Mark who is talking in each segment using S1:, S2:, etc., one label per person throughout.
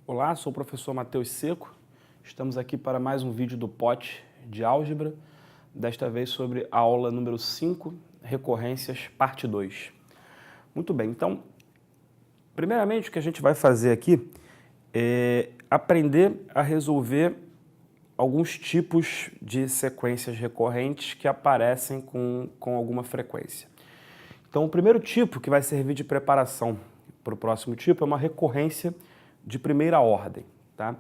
S1: Olá, sou o professor Matheus Seco. Estamos aqui para mais um vídeo do POT de álgebra, desta vez sobre a aula número 5, recorrências, parte 2. Muito bem, então, primeiramente o que a gente vai fazer aqui é aprender a resolver alguns tipos de sequências recorrentes que aparecem com alguma frequência. Então, o primeiro tipo que vai servir de preparação para o próximo tipo é uma recorrência de primeira ordem, tá?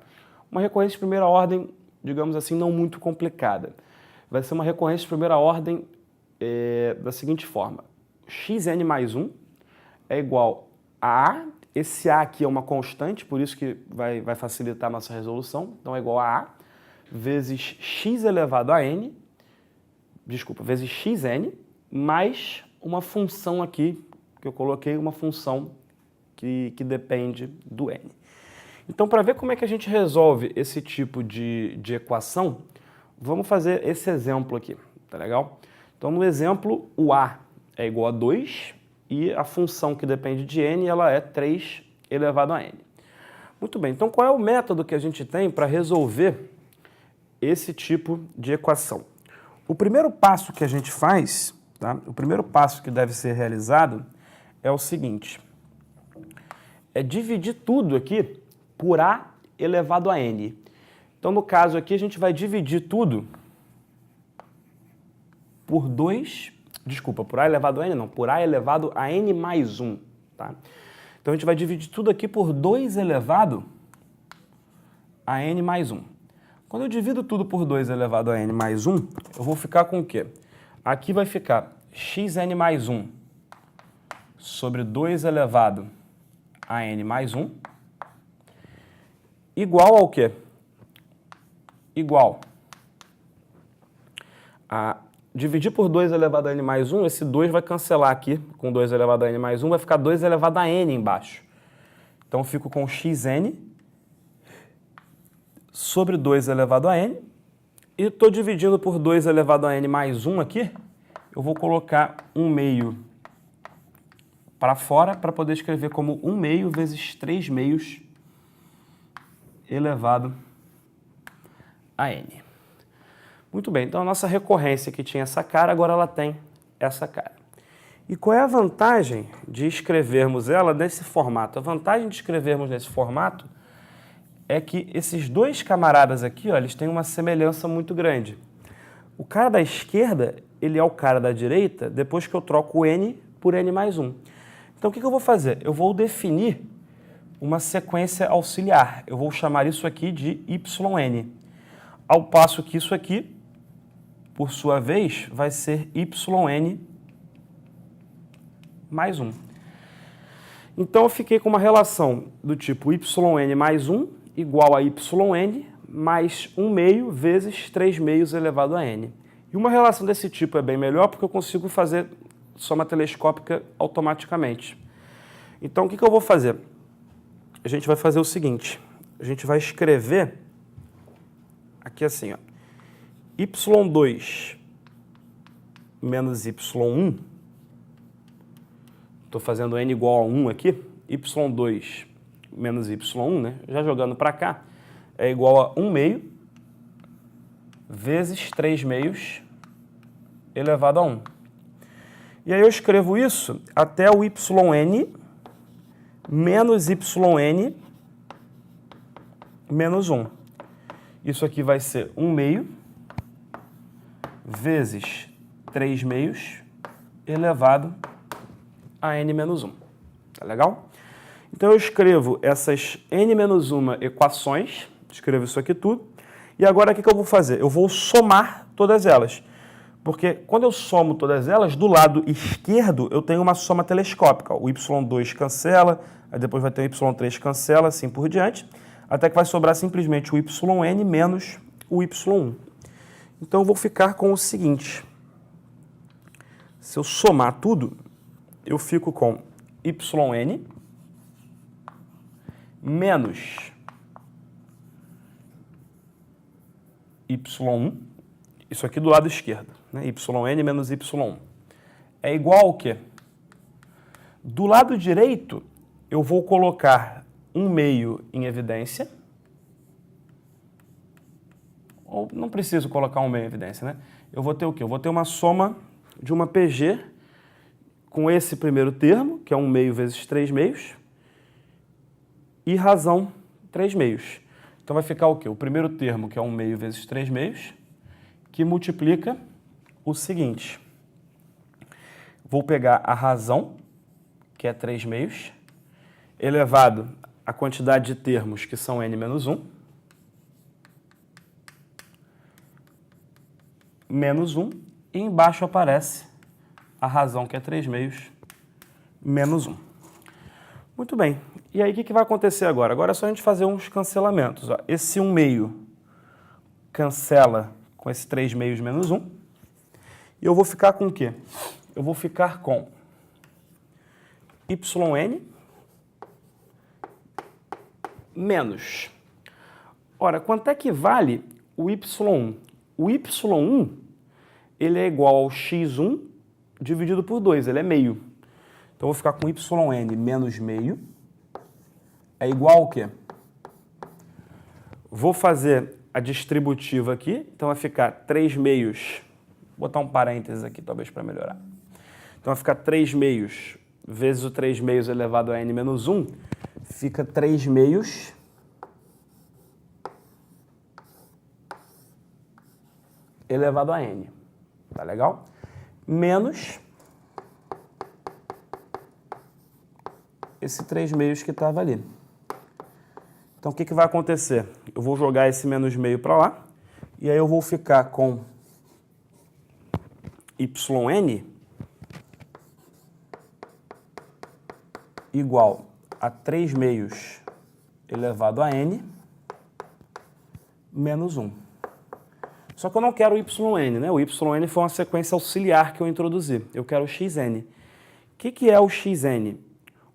S1: Uma recorrência de primeira ordem, digamos assim, não muito complicada. Vai ser uma recorrência de primeira ordem da seguinte forma. Xn mais 1 é igual a A. Esse A aqui é uma constante, por isso que vai facilitar a nossa resolução. Então é igual a A vezes x elevado a n, vezes xn, mais uma função aqui, que eu coloquei uma função que depende do n. Então, para ver como é que a gente resolve esse tipo de equação, vamos fazer esse exemplo aqui, tá legal? Então, no exemplo, o A é igual a 2 e a função que depende de n, ela é 3 elevado a n. Muito bem, então qual é o método que a gente tem para resolver esse tipo de equação? O primeiro passo que a gente faz, tá? O primeiro passo que deve ser realizado é o seguinte, é dividir tudo aqui por A elevado a n. Então, no caso aqui, a gente vai dividir tudo por por A elevado a n, não, por A elevado a n mais 1, tá? Então, a gente vai dividir tudo aqui por 2 elevado a n mais 1. Quando eu divido tudo por 2 elevado a n mais 1, eu vou ficar com o quê? Aqui vai ficar xn mais 1 sobre 2 elevado a n mais 1, igual ao quê? Igual a dividir por 2 elevado a n mais 1, esse 2 vai cancelar aqui com 2 elevado a n mais 1, vai ficar 2 elevado a n embaixo. Então, eu fico com xn sobre 2 elevado a n, e estou dividindo por 2 elevado a n mais 1 aqui, eu vou colocar 1 meio para fora para poder escrever como 1 meio vezes 3 meios elevado a n. Muito bem, então a nossa recorrência que tinha essa cara, agora ela tem essa cara. E qual é a vantagem de escrevermos ela nesse formato? A vantagem de escrevermos nesse formato é que esses dois camaradas aqui, ó, eles têm uma semelhança muito grande. O cara da esquerda, ele é o cara da direita depois que eu troco o n por n mais 1. Então, o que eu vou fazer? Eu vou definir uma sequência auxiliar. Eu vou chamar isso aqui de yn. Ao passo que isso aqui, por sua vez, vai ser yn mais 1. Então, eu fiquei com uma relação do tipo yn mais 1 igual a yn mais 1 meio vezes 3 meios elevado a n. E uma relação desse tipo é bem melhor porque eu consigo fazer soma telescópica automaticamente. Então, o que eu vou fazer? A gente vai fazer o seguinte, a gente vai escrever aqui assim, ó, y2 menos y1, estou fazendo n igual a 1 aqui, y2 menos y1, né? Já jogando para cá, é igual a 1 meio vezes 3 meios elevado a 1. E aí eu escrevo isso até o yn menos yn menos 1. Isso aqui vai ser 1 meio vezes 3 meios elevado a n menos 1. Tá legal? Então, eu escrevo essas n menos 1 equações, escrevo isso aqui tudo, e agora o que eu vou fazer? Eu vou somar todas elas. Porque quando eu somo todas elas, do lado esquerdo eu tenho uma soma telescópica. O y2 cancela, aí depois vai ter o y3 cancela, assim por diante, até que vai sobrar simplesmente o yn menos o y1. Então eu vou ficar com o seguinte. Se eu somar tudo, eu fico com yn menos y1, isso aqui do lado esquerdo, né? Yn menos y1. É igual ao quê? Do lado direito, eu vou colocar um meio em evidência, ou não preciso colocar um meio em evidência, né? Eu vou ter o quê? Eu vou ter uma soma de uma PG com esse primeiro termo, que é 1 meio vezes 3 meios, e razão 3 meios. Então vai ficar o quê? O primeiro termo, que é 1 meio vezes 3 meios, que multiplica o seguinte. Vou pegar a razão, que é 3 meios, elevado à quantidade de termos, que são n menos 1, menos 1, e embaixo aparece a razão, que é 3 meios, menos 1. Muito bem. E aí, o que vai acontecer agora? Agora é só a gente fazer uns cancelamentos. Ó. Esse 1 meio cancela com esse 3 meios menos 1. E eu vou ficar com o quê? Eu vou ficar com yn menos. Ora, quanto é que vale o y1? O y1, ele é igual ao x1 dividido por 2, ele é meio. Então, eu vou ficar com yn menos meio é igual ao quê? Vou fazer a distributiva aqui, então vai ficar 3 meios, vou botar um parênteses aqui talvez para melhorar. Então vai ficar 3 meios vezes o 3 meios elevado a n menos 1, fica 3 meios elevado a n. Tá legal? Menos esse 3 meios que estava ali. Então, o que vai acontecer? Eu vou jogar esse menos meio para lá, e aí eu vou ficar com yn igual a 3 meios elevado a n menos 1. Só que eu não quero o yn, né? O yn foi uma sequência auxiliar que eu introduzi. Eu quero o xn. O que é o xn?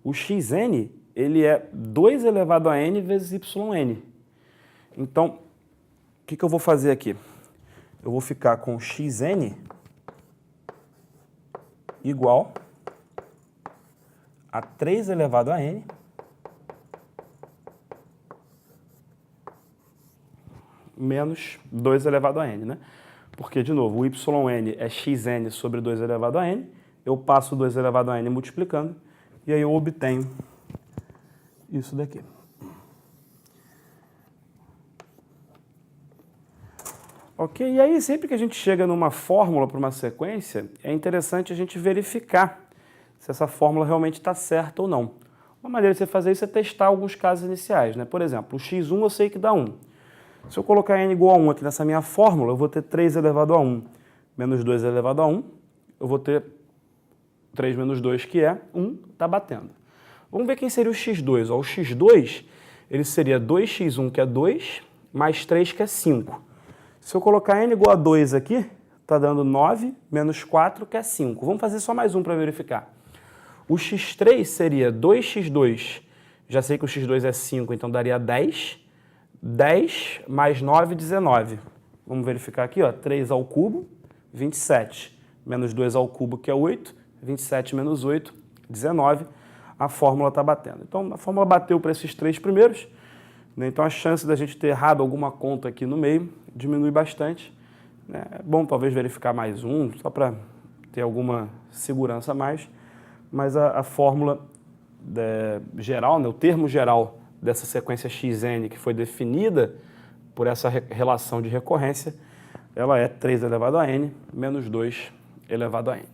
S1: O xn, ele é 2 elevado a n vezes yn. Então, o que eu vou fazer aqui? Eu vou ficar com xn igual a 3 elevado a n menos 2 elevado a n, né? Porque, de novo, o yn é xn sobre 2 elevado a n, eu passo 2 elevado a n multiplicando, e aí eu obtenho isso daqui. Ok? E aí, sempre que a gente chega numa fórmula para uma sequência, é interessante a gente verificar se essa fórmula realmente está certa ou não. Uma maneira de você fazer isso é testar alguns casos iniciais, né? Por exemplo, o x1 eu sei que dá 1. Se eu colocar n igual a 1 aqui nessa minha fórmula, eu vou ter 3 elevado a 1 menos 2 elevado a 1. Eu vou ter 3 menos 2, que é 1, está batendo. Vamos ver quem seria o x2. Ó, o x2, ele seria 2x1, que é 2, mais 3, que é 5. Se eu colocar n igual a 2 aqui, está dando 9, menos 4, que é 5. Vamos fazer só mais um para verificar. O x3 seria 2x2, já sei que o x2 é 5, então daria 10. 10 mais 9, 19. Vamos verificar aqui, ó, 3 ao cubo, 27. Menos 2 ao cubo, que é 8. 27 menos 8, 19. A fórmula está batendo. Então, a fórmula bateu para esses 3 primeiros, né? Então, a chance da gente ter errado alguma conta aqui no meio diminui bastante, né? É bom, talvez, verificar mais um, só para ter alguma segurança a mais. Mas a fórmula geral, né, o termo geral dessa sequência xn que foi definida por essa relação de recorrência, ela é 3 elevado a n menos 2 elevado a n.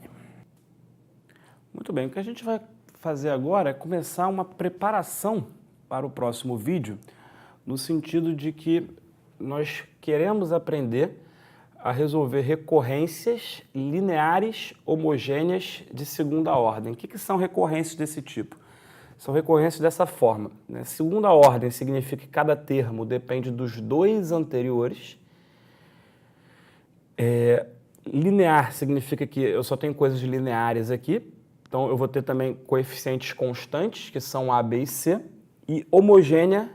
S1: Muito bem, o que a gente vai fazer agora é começar uma preparação para o próximo vídeo, no sentido de que nós queremos aprender a resolver recorrências lineares homogêneas de segunda ordem. O que são recorrências desse tipo? São recorrências dessa forma, né? Segunda ordem significa que cada termo depende dos 2 anteriores. Linear significa que eu só tenho coisas lineares aqui. Então, eu vou ter também coeficientes constantes, que são A, B e C. E homogênea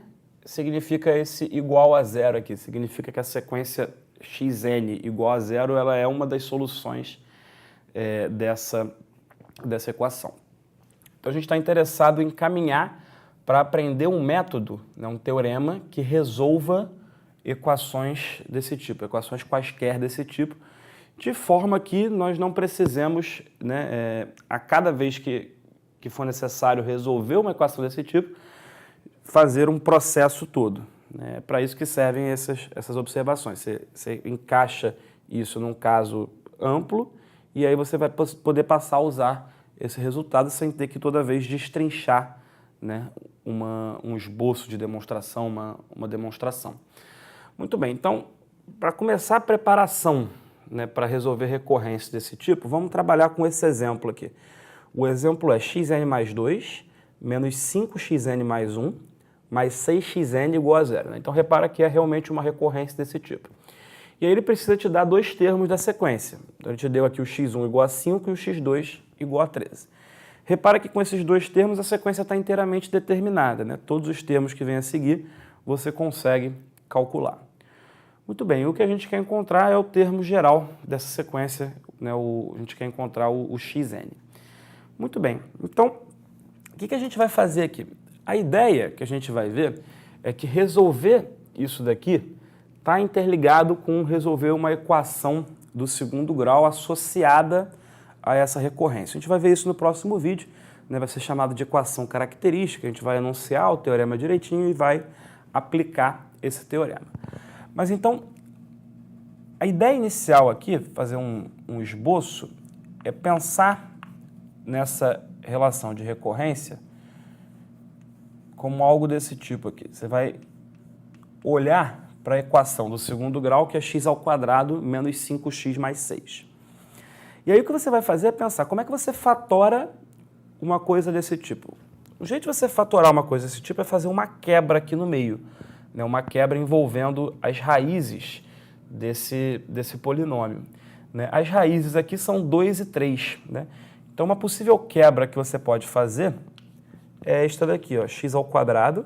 S1: significa esse igual a zero aqui. Significa que a sequência xn igual a zero, ela é uma das soluções dessa equação. Então, a gente está interessado em caminhar para aprender um método, né, um teorema que resolva equações desse tipo, equações quaisquer desse tipo, de forma que nós não precisemos, né, a cada vez que for necessário resolver uma equação desse tipo, fazer um processo todo. É para isso que servem essas observações. Você encaixa isso num caso amplo e aí você vai poder passar a usar esse resultado sem ter que toda vez destrinchar, né, um esboço de demonstração, uma demonstração. Muito bem, então, para começar a preparação, né, para resolver recorrências desse tipo, vamos trabalhar com esse exemplo aqui. O exemplo é xn mais 2 menos 5xn mais 1 mais 6xn igual a zero. Né? Então, repara que é realmente uma recorrência desse tipo. E aí ele precisa te dar dois termos da sequência. Então, ele te deu aqui o x1 igual a 5 e o x2 igual a 13. Repara que com esses dois termos a sequência está inteiramente determinada. Né? Todos os termos que vêm a seguir você consegue calcular. Muito bem, o que a gente quer encontrar é o termo geral dessa sequência, né? A gente quer encontrar o xn. Muito bem, então o que a gente vai fazer aqui? A ideia que a gente vai ver é que resolver isso daqui está interligado com resolver uma equação do segundo grau associada a essa recorrência. A gente vai ver isso no próximo vídeo, né? Vai ser chamado de equação característica, a gente vai enunciar o teorema direitinho e vai aplicar esse teorema. Mas então, a ideia inicial aqui, fazer um esboço, é pensar nessa relação de recorrência como algo desse tipo aqui. Você vai olhar para a equação do segundo grau, que é x ao quadrado menos 5x mais 6. E aí o que você vai fazer é pensar como é que você fatora uma coisa desse tipo. O jeito de você fatorar uma coisa desse tipo é fazer uma quebra aqui no meio, né? Uma quebra envolvendo as raízes desse polinômio. Né? As raízes aqui são 2 e 3. Né? Então, uma possível quebra que você pode fazer é esta daqui, ó, x ao quadrado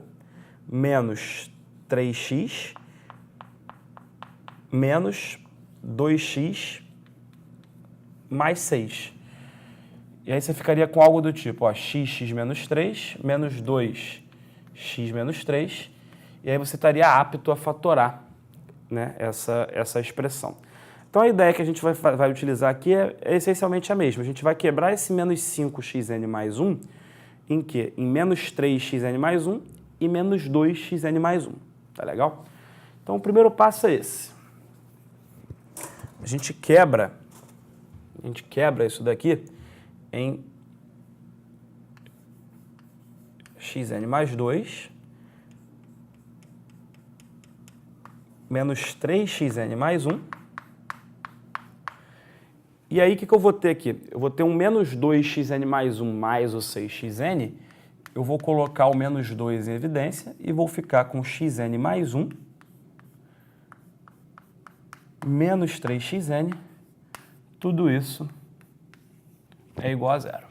S1: menos 3x menos 2x mais 6. E aí você ficaria com algo do tipo, ó, x menos 3 menos 2x menos 3. E aí você estaria apto a fatorar, né, essa expressão. Então a ideia que a gente vai utilizar aqui é essencialmente a mesma. A gente vai quebrar esse menos 5xn mais 1 em quê? Em menos 3xn mais 1 e menos 2xn mais 1. Tá legal? Então o primeiro passo é esse. A gente quebra isso daqui em xn mais 2 menos 3xn mais 1. E aí, o que eu vou ter aqui? Eu vou ter um menos 2xn mais 1 mais o 6xn. Eu vou colocar o menos 2 em evidência e vou ficar com xn mais 1 menos 3xn. Tudo isso é igual a zero.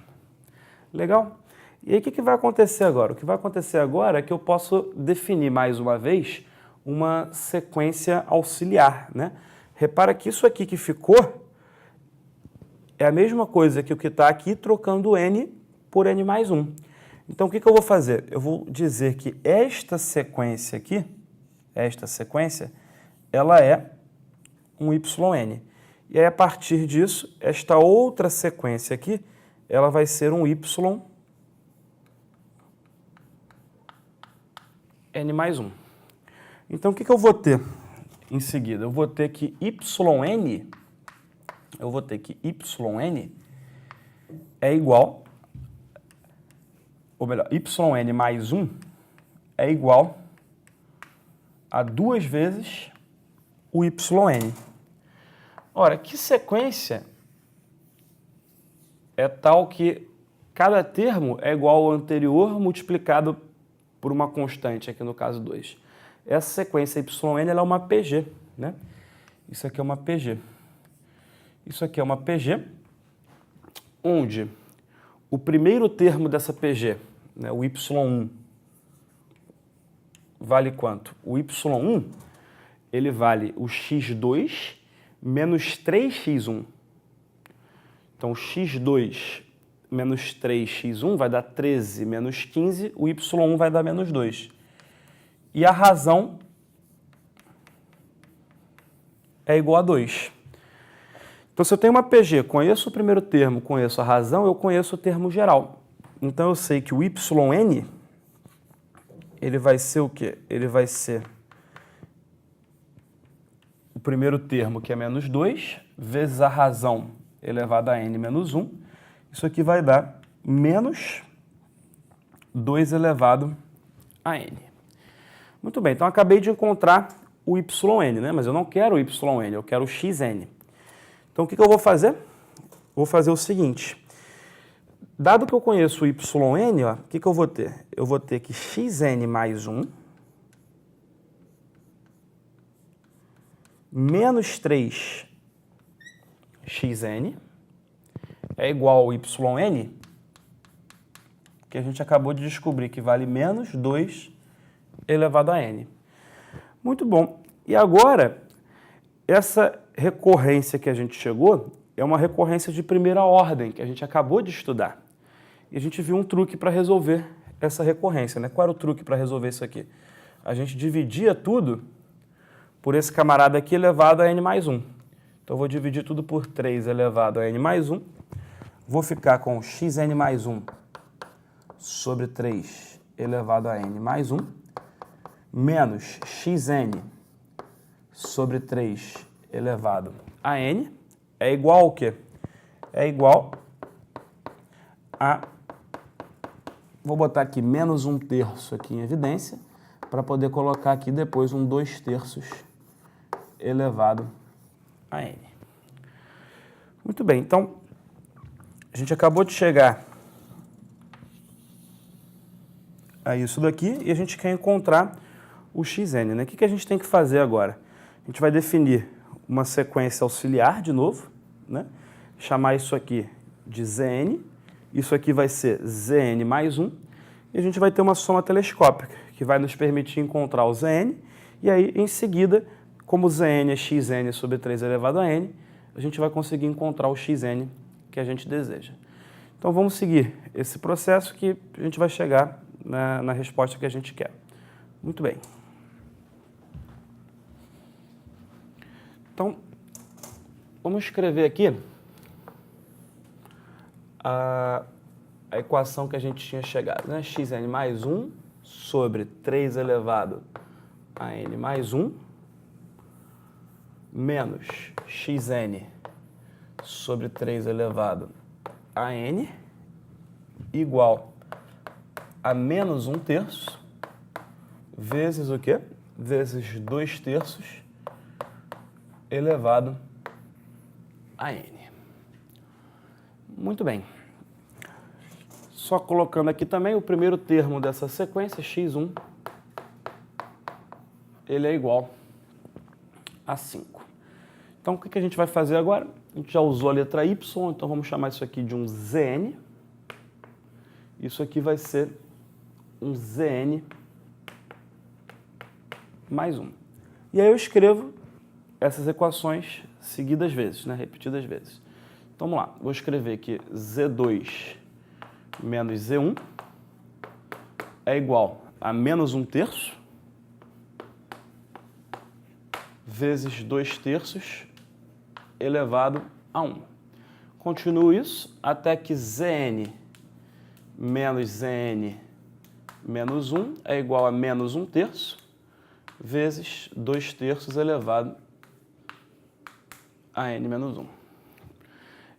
S1: Legal? E aí, o que vai acontecer agora? O que vai acontecer agora é que eu posso definir mais uma vez uma sequência auxiliar, né? Repara que isso aqui que ficou é a mesma coisa que o que está aqui trocando n por n mais 1. Então, o que eu vou fazer? Eu vou dizer que esta sequência aqui, ela é um yn. E aí, a partir disso, esta outra sequência aqui, ela vai ser um y n mais 1. Então, o que eu vou ter em seguida? Eu vou ter que yn é igual, ou melhor, yn mais 1 é igual a 2 vezes o yn. Ora, que sequência é tal que cada termo é igual ao anterior multiplicado por uma constante, aqui no caso 2. Essa sequência yn ela é uma PG, né? Isso aqui é uma PG. Isso aqui é uma PG, onde o primeiro termo dessa PG, né, o y1, vale quanto? O y1, ele vale o x2 menos 3x1. Então, x2 menos 3x1 vai dar 13 menos 15, o y1 vai dar menos 2. E a razão é igual a 2. Então, se eu tenho uma PG, conheço o primeiro termo, conheço a razão, eu conheço o termo geral. Então, eu sei que o yn, ele vai ser o quê? Ele vai ser o primeiro termo, que é menos 2, vezes a razão elevada a n menos 1. Isso aqui vai dar menos 2 elevado a n. Muito bem, então acabei de encontrar o yn, né? Mas eu não quero o yn, eu quero o xn. Então, o que eu vou fazer? Vou fazer o seguinte. Dado que eu conheço o yn, ó, o que eu vou ter? Eu vou ter que xn mais 1 menos 3xn é igual ao yn, que a gente acabou de descobrir que vale menos 2 elevado a n. Muito bom. E agora, essa recorrência que a gente chegou é uma recorrência de primeira ordem, que a gente acabou de estudar. E a gente viu um truque para resolver essa recorrência, né? Qual era o truque para resolver isso aqui? A gente dividia tudo por esse camarada aqui elevado a n mais 1. Então, eu vou dividir tudo por 3 elevado a n mais 1. Vou ficar com xn mais 1 sobre 3 elevado a n mais 1, menos xn sobre 3 elevado a n, é igual ao quê? É igual a... Vou botar aqui menos 1/3 aqui em evidência, para poder colocar aqui depois um 2/3 elevado a n. Muito bem, então, a gente acabou de chegar a isso daqui e a gente quer encontrar o xn, né? O que a gente tem que fazer agora? A gente vai definir uma sequência auxiliar de novo, né? Chamar isso aqui de Zn, isso aqui vai ser Zn mais 1, e a gente vai ter uma soma telescópica, que vai nos permitir encontrar o Zn, e aí, em seguida, como Zn é xn sobre 3 elevado a n, a gente vai conseguir encontrar o xn que a gente deseja. Então, vamos seguir esse processo que a gente vai chegar na resposta que a gente quer. Muito bem. Então, vamos escrever aqui a equação que a gente tinha chegado, né? Xn mais 1 sobre 3 elevado a n mais 1 menos xn sobre 3 elevado a n igual a menos 1/3 vezes o quê? Vezes 2/3 elevado a n. Muito bem. Só colocando aqui também o primeiro termo dessa sequência, x1, ele é igual a 5. Então, o que a gente vai fazer agora? A gente já usou a letra y, então vamos chamar isso aqui de um Zn. Isso aqui vai ser um Zn mais 1. E aí eu escrevo essas equações seguidas vezes, né? Repetidas vezes. Então, vamos lá. Vou escrever que Z2 menos Z1 é igual a menos 1/3 vezes 2/3 elevado a 1. Continuo isso até que Zn menos Zn menos 1 é igual a menos 1/3 vezes 2/3 elevado a n menos 1.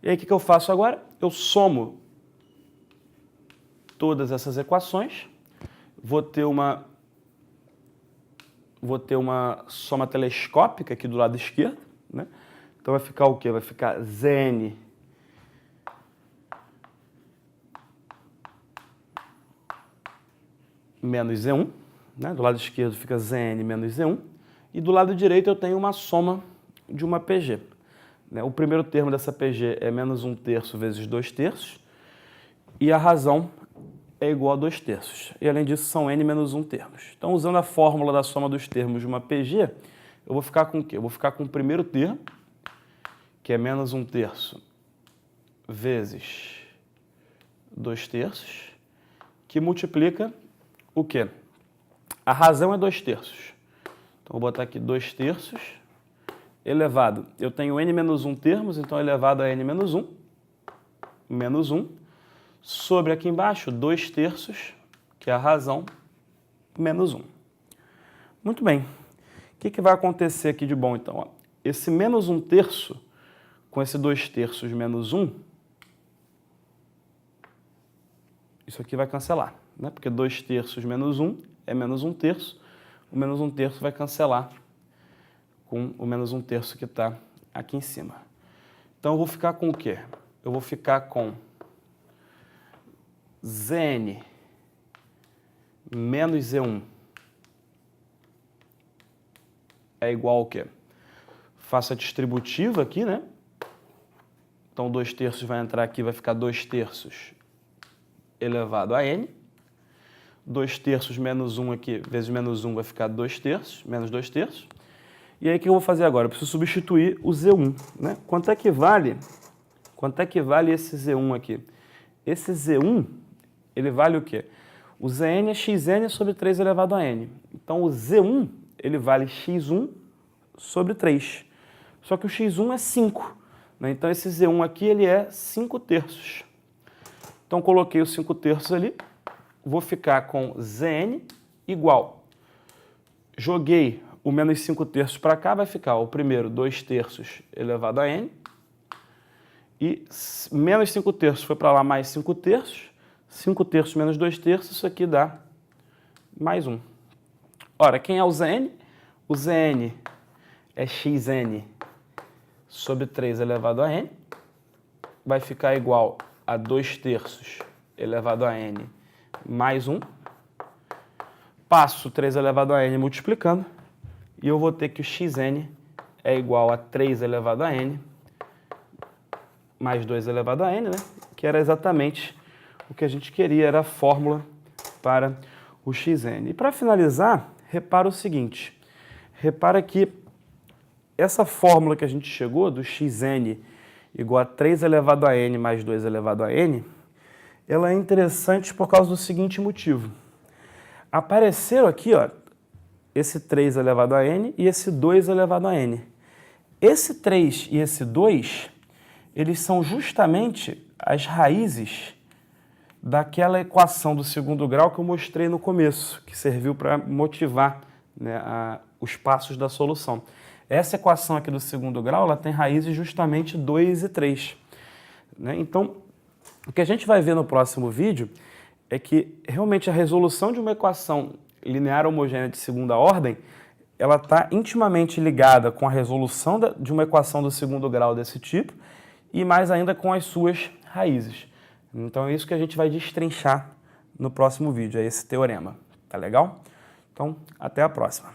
S1: E aí, o que eu faço agora? Eu somo todas essas equações, vou ter uma soma telescópica aqui do lado esquerdo, né? Então, vai ficar o quê? Vai ficar Zn menos Z1, né? Do lado esquerdo fica Zn menos Z1, e do lado direito eu tenho uma soma de uma PG. O primeiro termo dessa PG é menos 1/3 vezes 2/3, e a razão é igual a 2/3. E, além disso, são n menos 1 termos. Então, usando a fórmula da soma dos termos de uma PG, eu vou ficar com o quê? Eu vou ficar com o primeiro termo, que é menos 1/3 vezes 2/3, que multiplica o quê? A razão é 2/3. Então, vou botar aqui 2/3 elevado. Eu tenho n menos 1 termos, então elevado a n menos 1, menos 1, sobre aqui embaixo 2/3, que é a razão, menos 1. Muito bem. O que vai acontecer aqui de bom, então? Ó, esse menos 1/3 com esse 2/3 menos 1, isso aqui vai cancelar, né? Porque 2/3 menos 1 é menos 1/3. O menos 1/3 vai cancelar com o menos 1/3 que está aqui em cima. Então, eu vou ficar com o quê? Eu vou ficar com Zn menos Z1 é igual ao quê? Faço a distributiva aqui, né? Então, 2/3 vai entrar aqui, vai ficar 2/3 elevado a n. 2/3 menos 1 aqui, vezes menos 1 vai ficar 2/3, menos 2/3. E aí, o que eu vou fazer agora? Eu preciso substituir o Z1, né? Quanto é que vale esse Z1 aqui? Esse Z1, ele vale o quê? O Zn é xn sobre 3 elevado a n. Então, o Z1, ele vale x1 sobre 3. Só que o x1 é 5. Né? Então, esse Z1 aqui, ele é 5/3. Então, coloquei os 5/3 ali. Vou ficar com Zn igual. Joguei o menos 5/3 para cá, vai ficar o primeiro 2/3 elevado a n. E menos 5/3 foi para lá mais 5/3. 5/3 menos 2/3, isso aqui dá mais 1. Ora, quem é o Zn? O Zn é xn sobre 3 elevado a n. Vai ficar igual a 2/3 elevado a n mais 1. Passo 3 elevado a n multiplicando. E eu vou ter que o xn é igual a 3 elevado a n mais 2 elevado a n, né? Que era exatamente o que a gente queria, era a fórmula para o xn. E para finalizar, repara o seguinte. Repara que essa fórmula que a gente chegou, do xn igual a 3 elevado a n mais 2 elevado a n, ela é interessante por causa do seguinte motivo. Apareceram aqui, ó, esse 3 elevado a n e esse 2 elevado a n. Esse 3 e esse 2, eles são justamente as raízes daquela equação do segundo grau que eu mostrei no começo, que serviu para motivar, né, os passos da solução. Essa equação aqui do segundo grau, ela tem raízes justamente 2 e 3. Né? Então, o que a gente vai ver no próximo vídeo é que realmente a resolução de uma equação linear homogênea de segunda ordem, ela está intimamente ligada com a resolução de uma equação do segundo grau desse tipo e mais ainda com as suas raízes. Então é isso que a gente vai destrinchar no próximo vídeo, é esse teorema. Tá legal? Então, até a próxima.